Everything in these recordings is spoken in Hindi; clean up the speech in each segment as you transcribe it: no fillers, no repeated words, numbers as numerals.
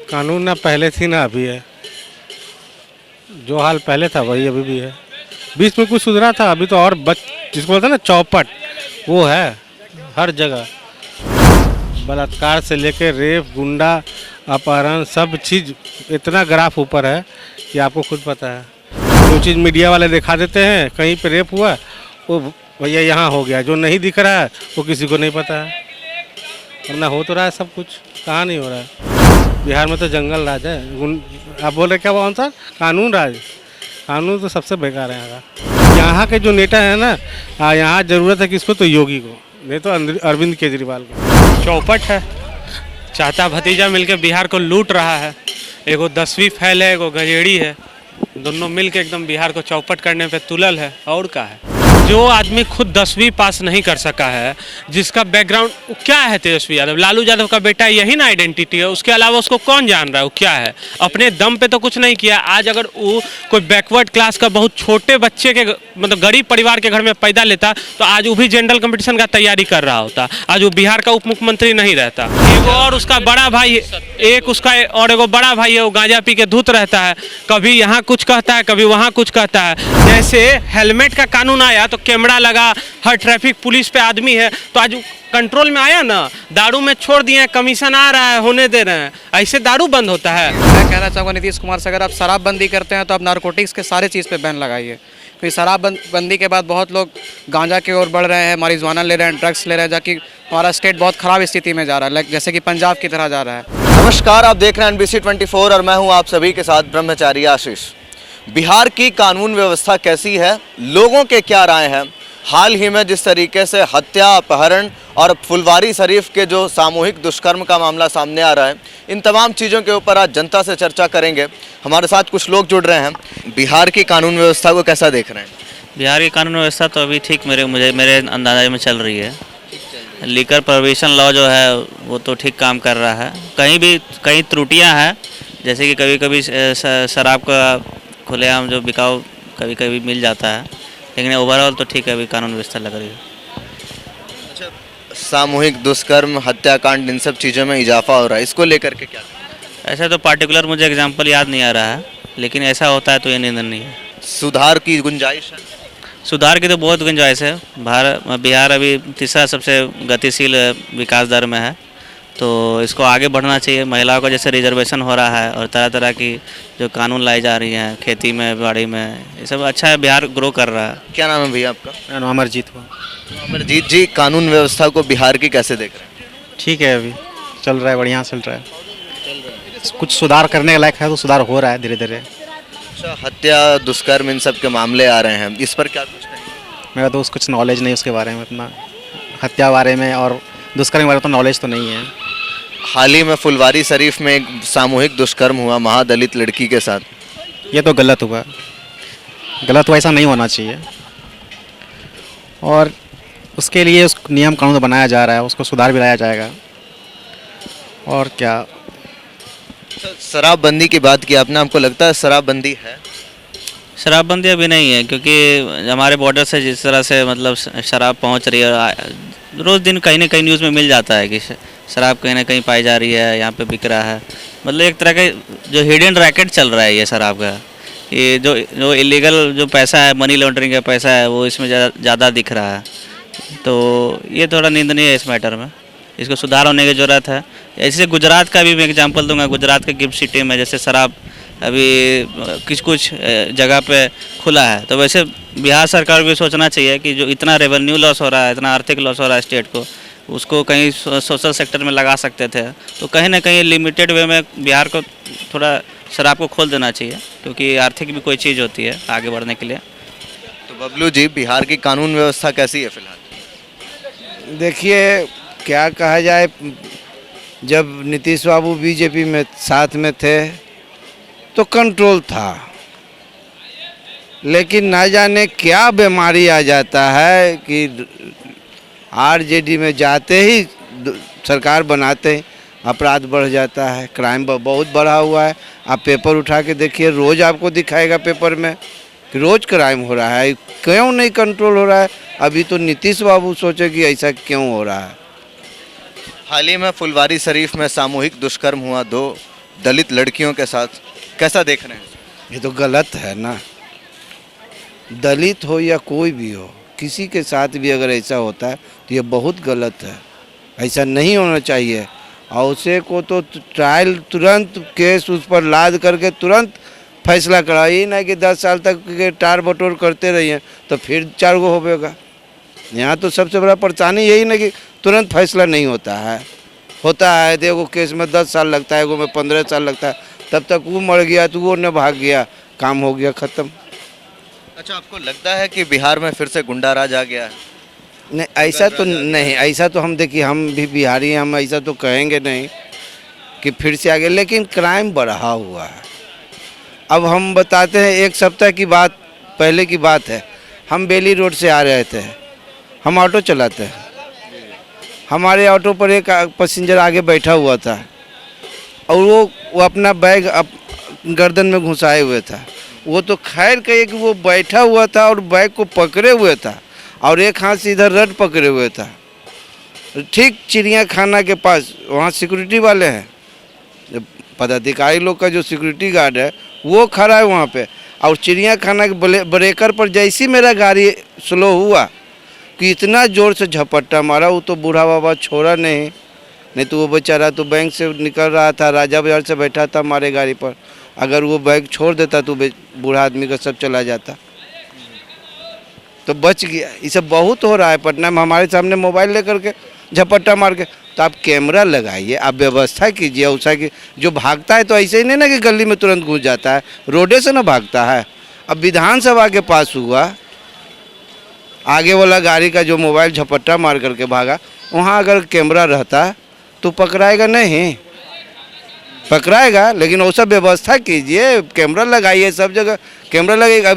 कानून ना पहले थी ना अभी है। जो हाल पहले था वही अभी भी है। बीच में कुछ सुधरा था, अभी तो और जिसको बोलते हैं ना चौपट, वो है हर जगह। बलात्कार से लेकर रेप, गुंडा, अपहरण, सब चीज़ इतना ग्राफ ऊपर है कि आपको खुद पता है। जो चीज़ मीडिया वाले दिखा देते हैं, कहीं पे रेप हुआ, वो भैया यहाँ हो गया। जो नहीं दिख रहा है वो किसी को नहीं पता है, वरना हो तो रहा है सब कुछ। कहाँ नहीं हो रहा है? बिहार में तो जंगल राज है। आप बोल रहे क्या, कौन सा कानून राज? कानून तो सबसे बेकार है यहाँ का। यहाँ के जो नेता है ना, यहाँ ज़रूरत है किसको, तो योगी को, नहीं तो अरविंद केजरीवाल को। चौपट है, चाचा भतीजा मिलके बिहार को लूट रहा है। एगो 10वीं फैल है, एगो गजेड़ी है, दोनों मिलके एकदम बिहार को चौपट करने पे तुलल है। और क्या है? जो आदमी खुद 10वीं पास नहीं कर सका है, जिसका बैकग्राउंड क्या है, तेजस्वी यादव, लालू यादव का बेटा, यही ना आइडेंटिटी है। उसके अलावा उसको कौन जान रहा है वो क्या है? अपने दम पे तो कुछ नहीं किया। आज अगर वो कोई बैकवर्ड क्लास का बहुत छोटे बच्चे के, मतलब गरीब परिवार के घर में पैदा लेता, तो आज वो भी जनरल कंपटीशन का तैयारी कर रहा होता। आज वो बिहार का उप मुख्यमंत्री नहीं रहता। एगो और उसका बड़ा भाई, एक उसका और एगो बड़ा भाई है, वो गांजा पी के धूत रहता है, कभी यहाँ कुछ कहता है, कभी वहाँ कुछ कहता है। जैसे हेलमेट का कानून आया तो कैमरा लगा, हर ट्रैफिक पुलिस पे आदमी है, तो आज कंट्रोल में आया ना। दारू में छोड़ दिए, कमीशन आ रहा है, होने दे रहे हैं। ऐसे दारू बंद होता है? मैं कहना चाहूँगा नीतीश कुमार से, अगर आप शराबबंदी करते हैं तो आप नारकोटिक्स के सारे चीज़ पे बैन लगाइए। क्योंकि शराबबंदी के बाद बहुत लोग गांजा की ओर बढ़ रहे हैं, मारिजुआना ले रहे हैं, ड्रग्स ले रहे हैं, जबकि हमारा स्टेट बहुत ख़राब स्थिति में जा रहा है, जैसे कि पंजाब की तरह जा रहा है। नमस्कार, आप देख रहे हैं NBC 24 और मैं हूं आप सभी के साथ ब्रह्मचारी आशीष। बिहार की कानून व्यवस्था कैसी है, लोगों के क्या राय हैं? हाल ही में जिस तरीके से हत्या, अपहरण और फुलवारी शरीफ के जो सामूहिक दुष्कर्म का मामला सामने आ रहा है, इन तमाम चीज़ों के ऊपर आज जनता से चर्चा करेंगे। हमारे साथ कुछ लोग जुड़ रहे हैं। बिहार की कानून व्यवस्था को कैसा देख रहे हैं? बिहार की कानून व्यवस्था तो अभी ठीक मेरे अंदाजे में चल रही है। लीकर प्रोहिबिशन लॉ जो है वो तो ठीक काम कर रहा है। कहीं त्रुटियां हैं, जैसे कि कभी कभी शराब का खुलेआम जो बिकाऊ कभी कभी मिल जाता है, लेकिन ओवरऑल तो ठीक है, अभी कानून व्यवस्था लग रही है। अच्छा, सामूहिक दुष्कर्म, हत्याकांड, इन सब चीज़ों में इजाफा हो रहा है, इसको लेकर के क्या? ऐसा तो पार्टिकुलर मुझे एग्जांपल याद नहीं आ रहा है, लेकिन ऐसा होता है तो ये निंदनीय है। सुधार की गुंजाइश है? सुधार की तो बहुत गुंजाइश है। बिहार अभी तीसरा सबसे गतिशील विकास दर में है, तो इसको आगे बढ़ना चाहिए। महिलाओं का जैसे रिजर्वेशन हो रहा है और तरह तरह की जो कानून लाई जा रही हैं, खेती में, बाड़ी में, ये सब अच्छा है। बिहार ग्रो कर रहा है। क्या नाम है भैया आपका? मेरा नाम अमरजीत हुआ। अमरजीत जी, कानून व्यवस्था को बिहार की कैसे देख रहे हैं? ठीक है, अभी चल रहा है, बढ़िया चल रहा है। कुछ सुधार करने के लायक है तो सुधार हो रहा है धीरे धीरे। अच्छा, हत्या, दुष्कर्म, इन सब के मामले आ रहे हैं, इस पर क्या कुछ कहेंगे? मेरा तो कुछ नॉलेज नहीं उसके बारे में, इतना हत्या बारे में और दुष्कर्म के बारे में तो नॉलेज तो नहीं है। हाल ही में फुलवारी शरीफ में एक सामूहिक दुष्कर्म हुआ महादलित लड़की के साथ। ये तो गलत हुआ, ऐसा नहीं होना चाहिए। और उसके लिए उस नियम कानून बनाया जा रहा है, उसको सुधार भी लाया जाएगा। और क्या, शराबबंदी की बात की आपने, आपको लगता है शराबबंदी है? शराबबंदी अभी नहीं है, क्योंकि हमारे बॉर्डर से जिस तरह से मतलब शराब पहुंच रही है, रोज़ दिन कहीं ना कहीं न्यूज़ में मिल जाता है कि शराब कहीं ना कहीं पाई जा रही है, यहाँ पे बिक रहा है। मतलब एक तरह का जो हिडन रैकेट चल रहा है ये शराब का। ये जो इलीगल जो पैसा है, मनी लॉन्ड्रिंग का पैसा है, वो इसमें ज़्यादा दिख रहा है। तो ये थोड़ा निंदनीय है इस मैटर में, इसको सुधार होने की ज़रूरत है। ऐसे गुजरात का भी मैं एग्जांपल दूंगा। गुजरात के गिफ्ट सिटी में जैसे शराब अभी कुछ जगह पे खुला है, तो वैसे बिहार सरकार को भी सोचना चाहिए कि जो इतना रेवेन्यू लॉस हो रहा है, इतना आर्थिक लॉस हो रहा है स्टेट को, उसको कहीं सोशल सेक्टर में लगा सकते थे। तो कहीं ना कहीं लिमिटेड वे में बिहार को थोड़ा शराब को खोल देना चाहिए, क्योंकि आर्थिक भी कोई चीज़ होती है आगे बढ़ने के लिए। तो बबलू जी, बिहार की कानून व्यवस्था कैसी है फिलहाल? देखिए, क्या कहा जाए, जब नीतीश बाबू बीजेपी में साथ में थे तो कंट्रोल था, लेकिन ना जाने क्या बीमारी आ जाता है कि आरजेडी में जाते ही, सरकार बनाते ही अपराध बढ़ जाता है, क्राइम बहुत बढ़ा हुआ है। आप पेपर उठा के देखिए, रोज़ आपको दिखाएगा पेपर में कि रोज़ क्राइम हो रहा है। क्यों नहीं कंट्रोल हो रहा है? अभी तो नीतीश बाबू सोचे कि ऐसा क्यों हो रहा है। हाल ही में फुलवारी शरीफ में सामूहिक दुष्कर्म हुआ, 2 दलित लड़कियों के साथ, कैसा देख रहे हैं? ये तो गलत है ना। दलित हो या कोई भी हो, किसी के साथ भी अगर ऐसा होता है तो ये बहुत गलत है। ऐसा नहीं होना चाहिए। और उसे को तो ट्रायल तुरंत केस उस पर लाद करके तुरंत फैसला करा। ये ना कि 10 साल तक के टार बटोर करते रहिए तो फिर 4 गो होगा। यहाँ तो सबसे बड़ा परेशानी यही ना कि तुरंत फैसला नहीं होता है। तो एगो केस में 10 साल लगता है, एगो में 15 साल लगता है। तब तक वो मर गया तो वो न भाग गया, काम हो गया ख़त्म। अच्छा, आपको लगता है कि बिहार में फिर से गुंडा राज आ गया है? नहीं, ऐसा तो नहीं। ऐसा तो हम देखिए, हम भी बिहारी हैं, हम ऐसा तो कहेंगे नहीं कि फिर से आ गया, लेकिन क्राइम बढ़ा हुआ है। अब हम बताते हैं, एक सप्ताह की बात पहले की बात है। हम बेली रोड से आ रहे थे, हम ऑटो चलाते हैं। हमारे ऑटो पर एक पैसेंजर आगे बैठा हुआ था और वो अपना बैग गर्दन में घुसाए हुए था। वो तो खैर कहिए कि वो बैठा हुआ था और बैग को पकड़े हुए था और एक हाथ से इधर रड पकड़े हुए था। ठीक चिड़ियाखाना के पास, वहाँ सिक्योरिटी वाले हैं, पदाधिकारी लोग का जो सिक्योरिटी गार्ड है वो खड़ा है वहाँ पे। और चिड़ियाखाना के ब्रेकर पर जैसी मेरा गाड़ी स्लो हुआ कि इतना ज़ोर से झपट्टा मारा। वो तो बूढ़ा बाबा छोड़ा नहीं तो वो बेचारा तो बैंक से निकल रहा था, राजा बाजार से बैठा था हमारे गाड़ी पर। अगर वो बैग छोड़ देता तो बूढ़ा आदमी का सब चला जाता, तो बच गया। ये सब बहुत हो रहा है पटना में। हमारे सामने मोबाइल लेकर के झपट्टा मार के। तो आप कैमरा लगाइए, आप व्यवस्था कीजिए उसा कि जो भागता है तो ऐसे ही नहीं ना कि गली में तुरंत घुस जाता है, रोडे से ना भागता है। अब विधानसभा के पास हुआ, आगे वाला गाड़ी का जो मोबाइल झपट्टा मार करके भागा, वहाँ अगर कैमरा रहता तो पकड़ाएगा नहीं, पकड़ाएगा। लेकिन वो सब व्यवस्था कीजिए, कैमरा लगाइए, सब जगह कैमरा लगेगा।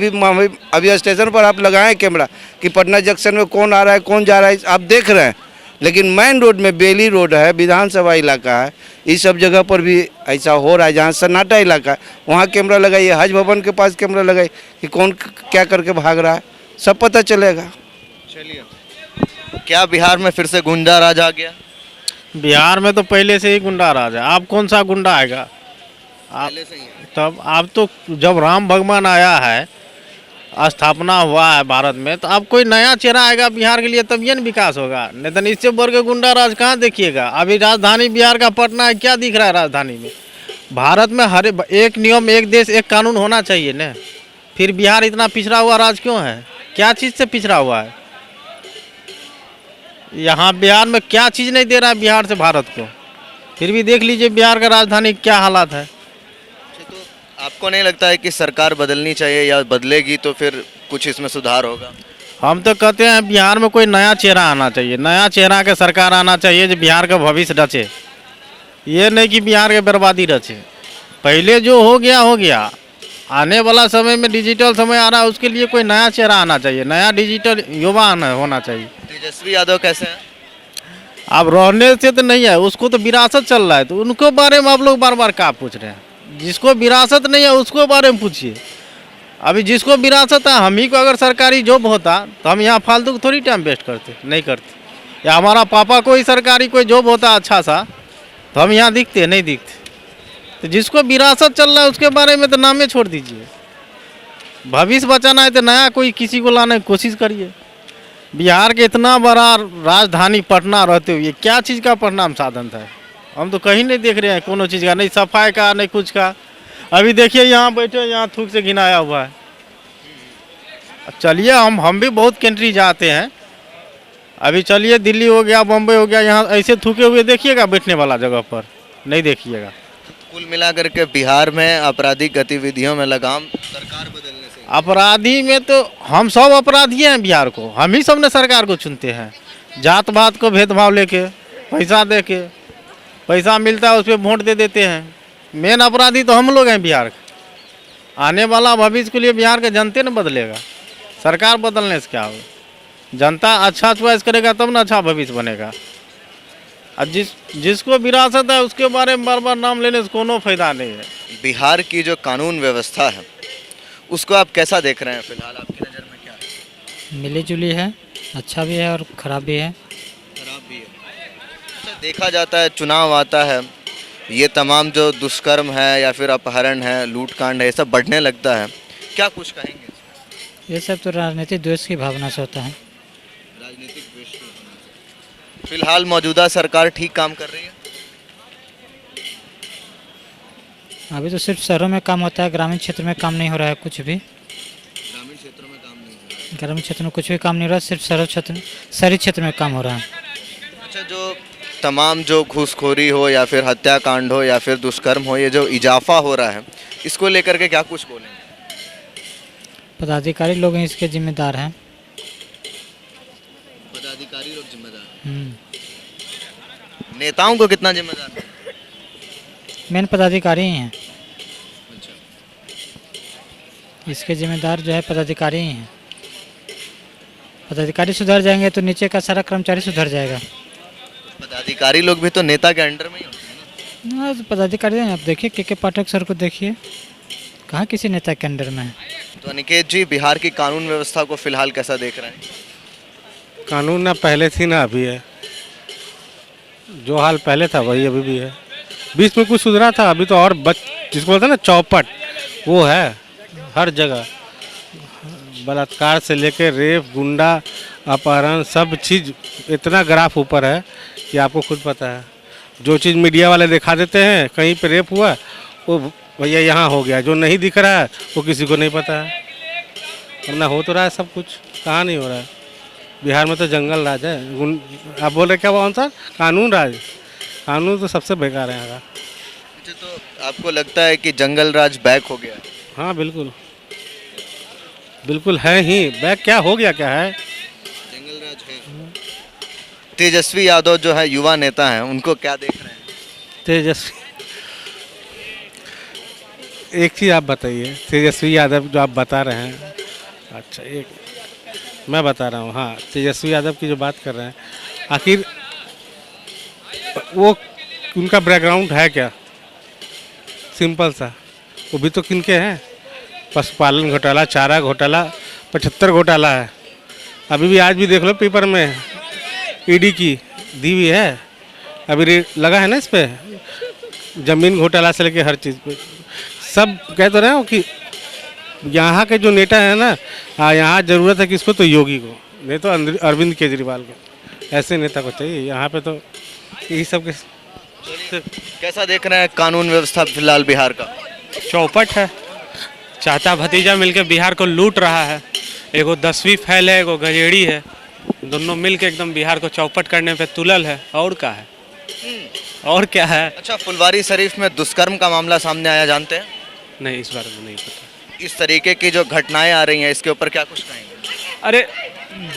अभी स्टेशन पर आप लगाएं कैमरा कि पटना जंक्शन में कौन आ रहा है कौन जा रहा है, आप देख रहे हैं। लेकिन मेन रोड में, बेली रोड है, विधानसभा इलाका है, इस सब जगह पर भी ऐसा हो रहा है जहाँ सन्नाटा इलाका है, वहाँ कैमरा लगाइए। हज भवन के पास कैमरा लगाइए कि कौन क्या करके भाग रहा है, सब पता चलेगा। चलिए, क्या बिहार में फिर से गुंडा राज आ गया? बिहार में तो पहले से ही गुंडा राज है। आप कौन सा गुंडा आएगा? आप पहले से ही है। तब आप तो जब राम भगवान आया है, स्थापना हुआ है भारत में, तो अब कोई नया चेहरा आएगा बिहार के लिए, तब ये न विकास होगा। नहीं तो इससे बढ़ के गुंडा राज कहाँ देखिएगा। अभी राजधानी बिहार का पटना है, क्या दिख रहा है राजधानी में? भारत में हर एक नियम, एक देश, एक कानून होना चाहिए न। फिर बिहार इतना पिछड़ा हुआ राज क्यों है? क्या चीज़ से पिछड़ा हुआ है? यहाँ बिहार में क्या चीज़ नहीं दे रहा है बिहार से भारत को। फिर भी देख लीजिए बिहार का राजधानी क्या हालात है। तो आपको नहीं लगता है कि सरकार बदलनी चाहिए, या बदलेगी तो फिर कुछ इसमें सुधार होगा? हम तो कहते हैं बिहार में कोई नया चेहरा आना चाहिए, नया चेहरा के सरकार आना चाहिए जो बिहार का भविष्य रचे। ये नहीं कि बिहार की बर्बादी रचे। पहले जो हो गया। आने वाला समय में डिजिटल समय आ रहा है, उसके लिए कोई नया चेहरा आना चाहिए, नया डिजिटल युवा होना चाहिए। तेजस्वी यादव कैसे हैं? अब रहने से तो नहीं है, उसको तो विरासत चल रहा है, तो उनको बारे में आप लोग बार बार क्या पूछ रहे हैं? जिसको विरासत नहीं है उसको बारे में पूछिए। अभी जिसको विरासत है, हम ही को अगर सरकारी जॉब होता तो हम यहाँ फालतू को थोड़ी टाइम वेस्ट करते, नहीं करते। या हमारा पापा को ही सरकारी कोई जॉब होता अच्छा सा तो हम यहाँ दिखते, नहीं दिखते। तो जिसको विरासत चल रहा है उसके बारे में तो नामे छोड़ दीजिए। भविष्य बचाना है तो नया कोई किसी को लाने की कोशिश करिए। बिहार के इतना बड़ा राजधानी पटना रहते हुए क्या चीज़ का परिणाम साधन था? हम तो कहीं नहीं देख रहे हैं कोनो चीज़ का, नहीं सफाई का, नहीं कुछ का। अभी देखिए यहाँ बैठे, यहाँ थूक से घिनाया हुआ है। चलिए, हम भी बहुत कंट्री जाते हैं। अभी चलिए दिल्ली हो गया, बम्बई हो गया, यहाँ ऐसे थूके हुए देखिएगा बैठने वाला जगह पर? नहीं देखिएगा। कुल मिलाकर के बिहार में आपराधिक गतिविधियों में लगाम सरकार बदलने से। अपराधी में तो हम सब अपराधी हैं बिहार को, हम ही सब ने सरकार को चुनते हैं। जात पात को भेदभाव लेके, पैसा दे के, पैसा मिलता है उस पर वोट दे देते हैं। मेन अपराधी तो हम लोग हैं बिहार के। आने वाला भविष्य के लिए बिहार के जनते ने बदलेगा, सरकार बदलने से क्या होगा? जनता अच्छा चॉइस करेगा तब ना अच्छा भविष्य बनेगा। और जिसको विरासत है उसके बारे में बार बार नाम लेने से कोनो फायदा नहीं है। बिहार की जो कानून व्यवस्था है उसको आप कैसा देख रहे हैं फिलहाल? आपकी नज़र में क्या है? मिली जुली है, अच्छा भी है और ख़राब भी है। खराब भी है। अच्छा, देखा जाता है चुनाव आता है ये तमाम जो दुष्कर्म है या फिर अपहरण है, लूटकांड है, ये सब बढ़ने लगता है, क्या कुछ कहेंगे? ये सब तो राजनीतिक द्वेष की भावना से होता है। राजनीतिक द्वेष की भावना से। फिलहाल मौजूदा सरकार ठीक काम कर रही है? अभी तो सिर्फ शहरों में काम होता है, ग्रामीण क्षेत्र में काम नहीं हो रहा है कुछ भी। ग्रामीण क्षेत्रों में काम नहीं हो रहा ग्रामीण क्षेत्र में कुछ भी काम नहीं हो रहा है, सिर्फ शहरी क्षेत्र में काम हो रहा है। है। अच्छा, जो तमाम जो घूसखोरी हो या फिर हत्याकांड हो या फिर दुष्कर्म हो, ये जो इजाफा हो रहा है, इसको लेकर के क्या कुछ बोलेंगे? पदाधिकारी लोग हैं इसके जिम्मेदार हैं। पदाधिकारी लोग जिम्मेदार हम्म। हैं। नेताओं को कितना जिम्मेदार है? मेन पदाधिकारी ही हैं, इसके जिम्मेदार जो है पदाधिकारी ही हैं। पदाधिकारी सुधर जाएंगे तो नीचे का सारा कर्मचारी सुधर जाएगा। पदाधिकारी लोग भी तो नेता के अंडर में ही होते हैं ना? हाँ, तो पदाधिकारी हैं। आप देखिए के पाठक सर को देखिए, कहाँ किसी नेता के अंडर में है। तो अनिकेत जी, बिहार की कानून व्यवस्था को फिलहाल कैसा देख रहे हैं? कानून ना पहले थी ना अभी है। जो हाल पहले था वही अभी भी है। बीच में कुछ सुधरा था, अभी तो और जिसको बोलते हैं ना चौपट, वो है हर जगह। बलात्कार से लेकर रेप, गुंडा, अपहरण, सब चीज़ इतना ग्राफ ऊपर है कि आपको खुद पता है। जो चीज़ मीडिया वाले दिखा देते हैं, कहीं पे रेप हुआ, वो भैया यहाँ हो गया। जो नहीं दिख रहा है वो किसी को नहीं पता है। वरना हो तो रहा है सब कुछ, कहाँ नहीं हो रहा है। बिहार में तो जंगल राज है। आप बोल रहे क्या वो आंसर? कानून राज। कानून तो सबसे बेकार है यहाँ का। अच्छा, तो आपको लगता है कि जंगल राज बैक हो गया? हाँ बिल्कुल, बिल्कुल है ही। बैक क्या हो गया, क्या है? जंगल राज है। तेजस्वी यादव जो है युवा नेता हैं, उनको क्या देख रहे हैं? तेजस्वी, एक चीज़ आप बताइए, तेजस्वी यादव जो आप बता रहे हैं, अच्छा एक मैं बता रहा हूँ, हाँ तेजस्वी यादव की जो बात कर रहे हैं, आखिर वो उनका बैकग्राउंड है क्या? सिंपल सा, वो भी तो किनके हैं? पशुपालन घोटाला, चारा घोटाला, 75 घोटाला है। अभी भी आज भी देख लो पेपर में ईडी की दी हुई है, अभी लगा है ना इस पे। जमीन घोटाला से लेके हर चीज़ पे सब कह तो रहे हो कि यहाँ के जो नेता है ना, हाँ यहाँ ज़रूरत है किसको? तो योगी को, नहीं तो अरविंद केजरीवाल को। ऐसे नेता को चाहिए यहाँ पे। तो यही सब के कैसा देख रहे हैं कानून व्यवस्था फिलहाल बिहार का? चौपट है। चाचा भतीजा मिलके बिहार को लूट रहा है। एगो 10वीं फैल है, एगो गजेड़ी है। दोनों मिलके एकदम बिहार को चौपट करने पे तुलल है। और क्या है? और क्या है? अच्छा, फुलवारी शरीफ में दुष्कर्म का मामला सामने आया, जानते हैं? नहीं, इस बारे में नहीं पता। इस तरीके की जो घटनाएं आ रही हैं, इसके ऊपर क्या कुछ कहेंगे? अरे,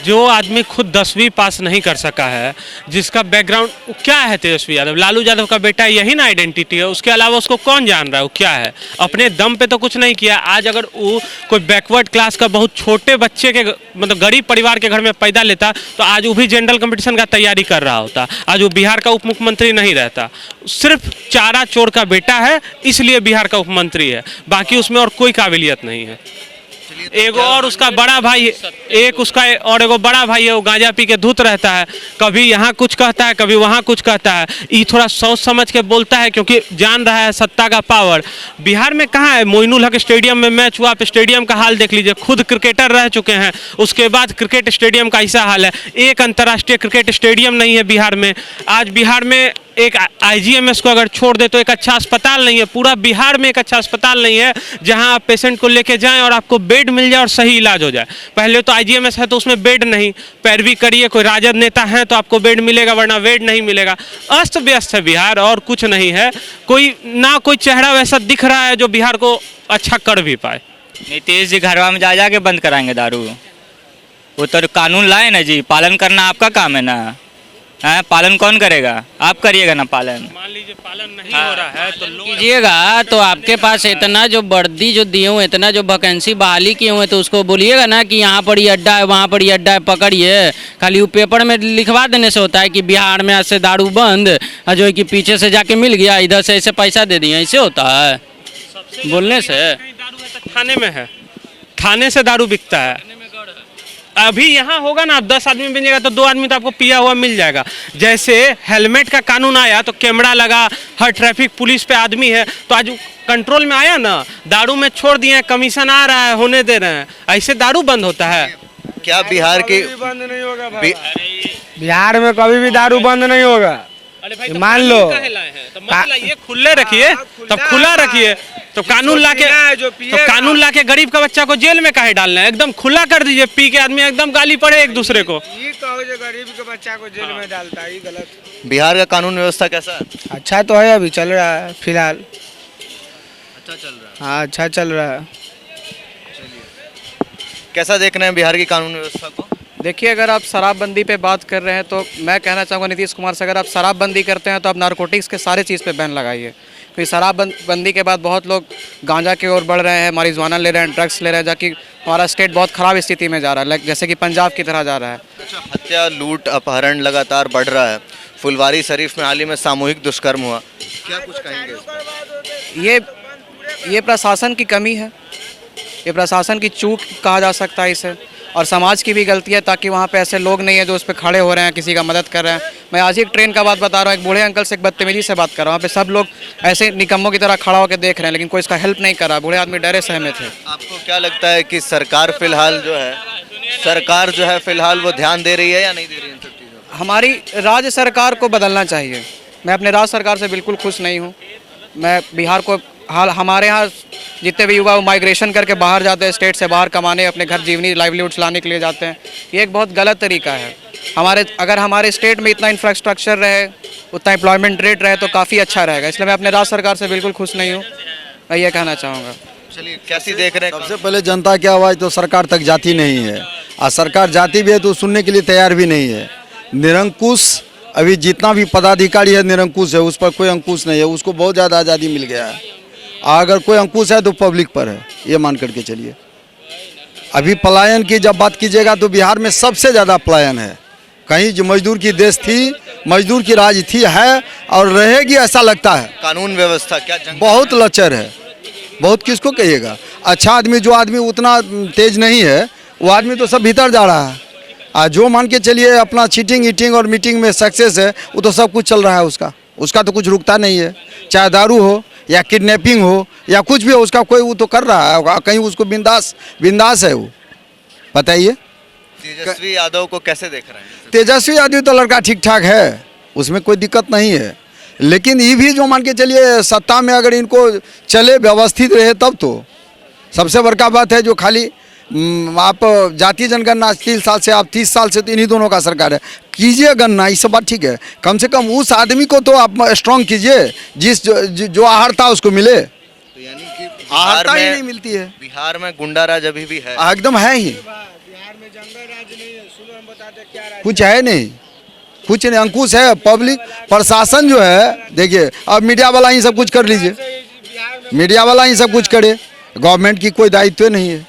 जो आदमी खुद 10वीं पास नहीं कर सका है, जिसका बैकग्राउंड क्या है? तेजस्वी यादव, लालू यादव का बेटा, यही ना आइडेंटिटी है। उसके अलावा उसको कौन जान रहा है वो क्या है? अपने दम पे तो कुछ नहीं किया। आज अगर वो कोई बैकवर्ड क्लास का बहुत छोटे बच्चे के, मतलब गरीब परिवार के घर में पैदा लेता, तो आज वो भी जनरल कंपटीशन का तैयारी कर रहा होता। आज वो बिहार का उप मुख्यमंत्री नहीं रहता। सिर्फ चारा चोर का बेटा है, इसलिए बिहार का उप मंत्री है। बाकी उसमें और कोई काबिलियत नहीं है। एगो और उसका बड़ा भाई, एक उसका और एगो बड़ा भाई है, वो गांजा पी के धूत रहता है। कभी यहाँ कुछ कहता है, कभी वहाँ कुछ कहता है। ये थोड़ा सोच समझ के बोलता है, क्योंकि जान रहा है सत्ता का पावर। बिहार में कहाँ है? मोइनुल हक स्टेडियम में मैच हुआ, आप स्टेडियम का हाल देख लीजिए। खुद क्रिकेटर रह चुके हैं, उसके बाद क्रिकेट स्टेडियम का ऐसा हाल है। एक अंतर्राष्ट्रीय क्रिकेट स्टेडियम नहीं है बिहार में। आज बिहार में एक IGMS को अगर छोड़ दे तो एक अच्छा अस्पताल नहीं है। पूरा बिहार में एक अच्छा अस्पताल नहीं है जहां आप पेशेंट को लेके जाएं और आपको बेड मिल जाए और सही इलाज हो जाए। पहले तो IGMS है तो उसमें बेड नहीं। पैरवी करिए, कोई राजद नेता है तो आपको बेड मिलेगा, वरना बेड नहीं मिलेगा। अस्त व्यस्त है बिहार, और कुछ नहीं है। कोई ना कोई चेहरा वैसा दिख रहा है जो बिहार को अच्छा कर भी पाए। नीतीश जी घरवा में जा के बंद कराएंगे दारू। वो तो कानून लाए ना जी, पालन करना आपका काम है ना। है, पालन कौन करेगा? आप करिएगा ना पालन। मान लीजिए पालन नहीं हो रहा है तो लोग कीजिएगा, तो आपके पास इतना जो वर्दी जो दिए हुए, इतना जो वैकेंसी बहाली किए हुए, तो उसको बोलिएगा ना कि यहाँ पर ये अड्डा है, वहाँ पर ये अड्डा है, पकड़िए। खाली वो पेपर में लिखवा देने से होता है कि बिहार में आज से दारू बंद, और जो है कि पीछे से जाके मिल गया, इधर से ऐसे पैसा दे दिए, ऐसे होता है बोलने से? दारू है तो थाने में है, थाने से दारू बिकता है। अभी यहाँ होगा ना, 10 आदमी बनेगा तो 2 आदमी तो आपको पिया हुआ मिल जाएगा। जैसे हेलमेट का कानून आया तो कैमरा लगा, हर ट्रैफिक पुलिस पे आदमी है, तो आज कंट्रोल में आया ना। दारू में छोड़ दिए, कमीशन आ रहा है, होने दे रहे हैं, ऐसे दारू बंद होता है? क्या बिहार की बंद नहीं होगा भाई। बिहार में कभी भी दारू बंद नहीं होगा। अरे भाई, मान लो तो मत लाइए, खुले रखिए, तब खुला रखिए। तो कानून लाके गरीब का बच्चा को जेल में काहे डालना है? एकदम खुला कर दीजिए, पी के आदमी एकदम गाली पड़े एक दूसरे को। ये कहो जो गरीब के बच्चा को जेल में डालता है, ये गलत। बिहार का कानून व्यवस्था कैसा है? अच्छा तो है, अभी चल रहा है फिलहाल। अच्छा चल रहा है। हाँ अच्छा चल रहा है। कैसा देख रहे हैं बिहार की कानून व्यवस्था को? देखिए, अगर आप शराबबंदी पे बात कर रहे हैं तो मैं कहना चाहूँगा नीतीश कुमार से, अगर आप शराबबंदी करते हैं तो आप नारकोटिक्स के सारे चीज़ पे बैन लगाइए। क्योंकि शराबबंदी के बाद बहुत लोग गांजा की ओर बढ़ रहे हैं, मारिजुआना ले रहे हैं, ड्रग्स ले रहे हैं, जबकि हमारा स्टेट बहुत ख़राब स्थिति में जा रहा है, लाइक जैसे कि पंजाब की तरह जा रहा है। अच्छा, हत्या, लूट, अपहरण लगातार बढ़ रहा है। फुलवारी शरीफ में हाल ही में सामूहिक दुष्कर्म हुआ, क्या कुछ कहेंगे इस पर? ये प्रशासन की कमी है, ये प्रशासन की चूक कहा जा सकता है इसे, और समाज की भी गलती है, ताकि वहाँ पे ऐसे लोग नहीं है जो उस पर खड़े हो रहे हैं, किसी का मदद कर रहे हैं। मैं आज ही एक ट्रेन का बात बता रहा हूँ, एक बूढ़े अंकल से एक बदतमीजी से बात कर रहा हूँ, वहाँ पे सब लोग ऐसे निकम्मों की तरह खड़ा होकर देख रहे हैं, लेकिन कोई इसका हेल्प नहीं कर रहा। बूढ़े आदमी डरे सहमे थे। आपको क्या लगता है कि सरकार फिलहाल जो है फिलहाल वो ध्यान दे रही है या नहीं दे रही है इन सब चीज़ों पर? हमारी राज्य सरकार को बदलना चाहिए। मैं अपने राज्य सरकार से बिल्कुल खुश नहीं हूँ। मैं बिहार को हमारे यहाँ जितने भी युवा माइग्रेशन करके बाहर जाते हैं, स्टेट से बाहर कमाने, अपने घर जीवनी लाइवलीहुड चलाने के लिए जाते हैं, ये एक बहुत गलत तरीका है। अगर हमारे स्टेट में इतना इंफ्रास्ट्रक्चर रहे, उतना एम्प्लॉयमेंट रेट रहे तो काफ़ी अच्छा रहेगा। इसलिए मैं अपने राज्य सरकार से बिल्कुल खुश नहीं हूँ, मैं ये कहना चाहूँगा। चलिए, कैसी देख रहे हैं? सबसे पहले जनता की आवाज़ तो सरकार तक जाती नहीं है, और सरकार जाती भी है तो सुनने के लिए तैयार भी नहीं है। निरंकुश, अभी जितना भी पदाधिकारी है निरंकुश है, उस पर कोई अंकुश नहीं है। उसको बहुत ज़्यादा आज़ादी मिल गया है, अगर कोई अंकुश है तो पब्लिक पर है, ये मान करके चलिए। अभी पलायन की जब बात कीजिएगा तो बिहार में सबसे ज़्यादा पलायन है। कहीं जो मजदूर की देश थी, मजदूर की राज थी, है और रहेगी, ऐसा लगता है। कानून व्यवस्था क्या बहुत लचर है, बहुत किसको कहिएगा। अच्छा आदमी, जो आदमी उतना तेज नहीं है, वो आदमी तो सब भीतर जा रहा है। जो मान के चलिए अपना चीटिंग ईटिंग और मीटिंग में सक्सेस है, वो तो सब कुछ चल रहा है उसका तो कुछ रुकता नहीं है। चाहे दारू हो या किडनैपिंग हो या कुछ भी हो, उसका कोई वो तो कर रहा है, कहीं उसको बिंदास है वो। बताइए, तेजस्वी यादव को कैसे देख रहे हैं? तेजस्वी यादव तो लड़का ठीक ठाक है, उसमें कोई दिक्कत नहीं है, लेकिन ये भी जो मान के चलिए सत्ता में अगर इनको चले, व्यवस्थित रहे, तब तो सबसे बड़का बात है। जो खाली आप जातीय जनगणना 3 साल से, आप 30 साल से तो इन्हीं दोनों का सरकार है, कीजिए गणना, ये सब बात ठीक है। कम से कम उस आदमी को तो आप स्ट्रॉन्ग कीजिए, जो आहर्ता उसको मिले। तो यानी कि आहर्ता ही नहीं मिलती है। बिहार में गुंडा राज अभी भी है, एकदम है ही। बिहार में जंगल राज नहीं है, सुनो हम बताते क्या राज। कुछ है नहीं, कुछ नहीं, अंकुश है। पब्लिक प्रशासन जो है, देखिए अब मीडिया वाला ही सब कुछ कर लीजिए, मीडिया वाला ही सब कुछ करे, गवर्नमेंट की कोई दायित्व नहीं है,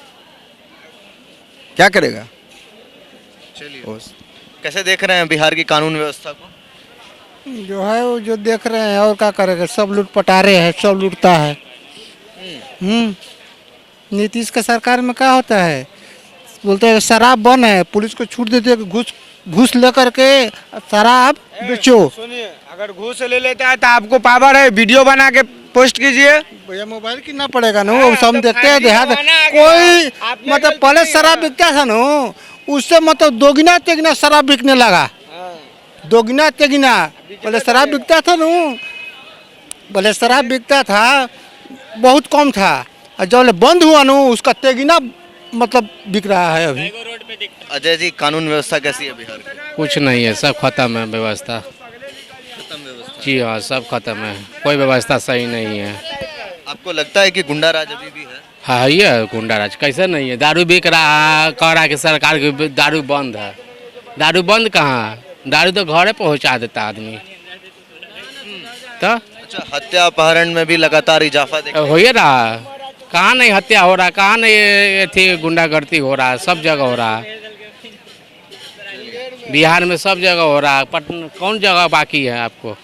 क्या करेगा। चलिए, कैसे देख रहे हैं बिहार की कानून व्यवस्था को? जो है वो जो देख रहे हैं, और क्या करेगा, सब लूट पटारे है, सब लूटता है। नीतीश का सरकार में क्या होता है, बोलते हैं शराब बंद है, पुलिस को छूट देते हैं कि घूस लेकर के शराब बेचो। सुनिए, अगर घूस ले लेता है तो आपको पावर है, वीडियो बना के पोस्ट कीजिए, भैया मोबाइल कितना पड़ेगा ना, वो सब देखते हैं। देहात कोई मतलब पहले शराब बिकता था ना, उससे मतलब दोगुना तेगुना शराब बिकने लगा, दोगुना तेगुना। पहले शराब बिकता था ना, पहले शराब बिकता था, बहुत कम था, और जब बंद हुआ ना, उसका तेगुना मतलब बिक रहा है अभी। अजय जी, कानून व्यवस्था कैसी है बिहार की? कुछ नहीं है, सब खत्म है व्यवस्था। जी हाँ, सब खत्म है, कोई व्यवस्था सही नहीं है। आपको लगता है कि गुंडा राज अभी भी है? हाँ, ये गुंडा राज कैसे नहीं है। दारू बिक रहा है, कह रहा है कि सरकार की दारू बंद है। दारू बंद कहाँ, दारू तो घरे पहुँचा देता आदमी। तो अच्छा, हत्या अपहरण में भी लगातार इजाफा हो ही रहा, कहाँ नहीं हत्या हो रहा, कहाँ नहीं थी गुंडागर्दी हो रहा है, सब जगह हो रहा है। बिहार में सब जगह हो रहा है, पटना कौन जगह बाकी है आपको,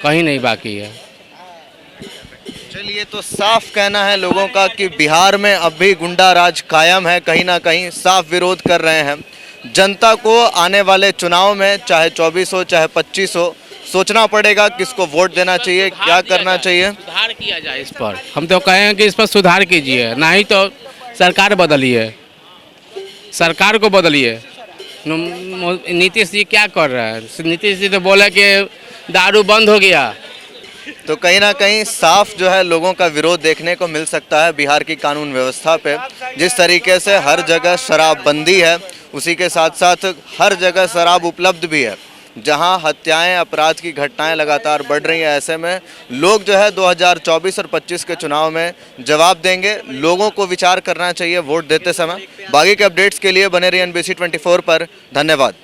कहीं नहीं बाकी है। चलिए, तो साफ कहना है लोगों का कि बिहार में अब भी गुंडा राज कायम है, कहीं ना कहीं साफ विरोध कर रहे हैं। जनता को आने वाले चुनाव में चाहे 24 हो चाहे 25 हो, सोचना पड़ेगा किसको वोट देना चाहिए, क्या करना चाहिए। सुधार किया जाए इस पर, हम तो कहें कि इस पर सुधार कीजिए, नहीं तो सरकार बदलिए, सरकार को बदलिए। नीतीश जी क्या कर रहे हैं? नीतीश जी तो बोले कि दारू बंद हो गया। तो कहीं ना कहीं साफ जो है लोगों का विरोध देखने को मिल सकता है बिहार की कानून व्यवस्था पे। जिस तरीके से हर जगह शराबबंदी है, उसी के साथ साथ हर जगह शराब उपलब्ध भी है। जहां हत्याएं, अपराध की घटनाएं लगातार बढ़ रही हैं, ऐसे में लोग जो है 2024 और 25 के चुनाव में जवाब देंगे। लोगों को विचार करना चाहिए वोट देते समय। बाकी के अपडेट्स के लिए बने रहिए NBC 24 पर। धन्यवाद।